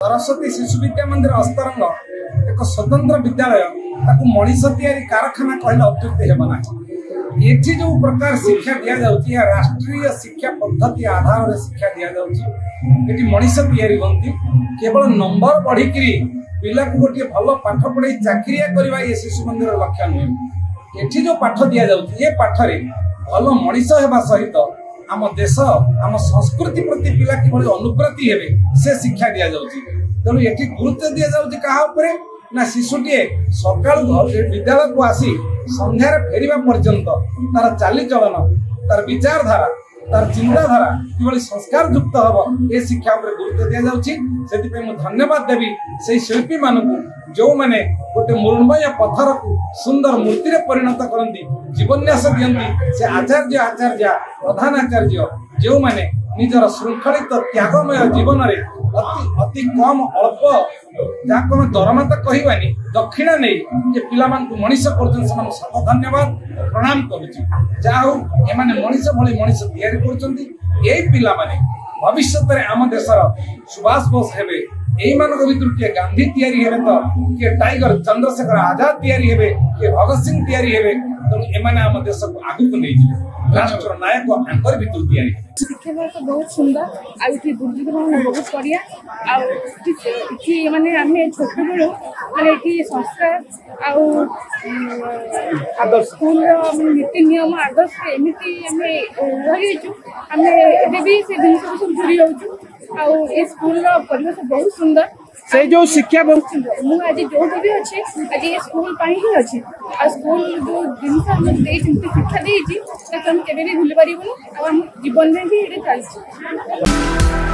सरस्वती शिशु विद्या मंदिर अस्तरंग एक स्वतंत्र विद्यालय ताकू मनीष तैयारी कारखाना कहले अत्युक्ति हेब ना। एठी जो प्रकार शिक्षा दिया जाउची या राष्ट्रीय शिक्षा पद्धति आधार रे शिक्षा दिया जाउची। एठी मनीष तैयारी बनती केवल नंबर बढ़िकरी पिला को गोटे भल पाठ पढ़ाई चाकरिया करवा ये शिशु मंदिर लक्ष्य नुहे। एठी जो पाठ दिया जाउची ये पाठ रे भल मनीष हेबा सहित आम देश आम संस्कृति प्रति पिला किभली अनुप्रति हेबे से शिक्षा दिया जाउची। तेणु एठी गुरुत्व दिया जाउची कहा उपरे ना शिशुटीए सकाळु विद्यालय को आसी संध्यार फेरिबा पर्यंत तार चाली चलन तार विचारधारा तार चिंताधारा किभली संस्कार युक्त हम ए शिक्षा उपरे गुरुत्व दिया जाउची। सेति मु धन्यवाद देवी से शिल्पी मानकु जो माने गोटे मृण्मय पत्थर को सुंदर मूर्ति रे परिणत करंती जीवन्यास दियंती से आचार्य आचार्य प्रधान आचार्य जो माने निजर श्रृंखलित त्यागमय जीवन रे अति कम अल्प जाको दरमा तो कहवानी दक्षिणा नहीं जे पिला मानकु मनीष करछन समान सत धन्यवाद प्रणाम करूची। जाओ एमाने मनीष भली मनीष तैयारी करछंती एई पिला माने भविष्य रे आम देशर सुभाष बोस हेबे एई मानक भितर के गांधी तैयारी हेबे तो के टाइगर चंद्रशेखर आजाद तैयारी हेबे के भगत सिंह तैयारी हेबे। तेणु एमाने आम देश को आगु को नहीं जिवे राष्ट्र नायक आंकर भितर तैयारी शिक्षा तो बहुत सुंदर आउठी बुद्धि बहुत बढ़िया आउठी माने आमे छोट बेलू माने संस्कार आदर्श स्कूल नीति नियम आदर्श एमती रही आमे भी से जिन सब जुड़ी जाऊँ आ स्कूल परिवेश बहुत सुंदर से जो शिक्षा बहुत सुंदर मुझे जो भी अच्छे आज ये स्कूल ही अच्छे आ स्कूल जो जिन शिक्षा देती हम केवे भी भूल पारूँ आ जीवन में भी ये चलती।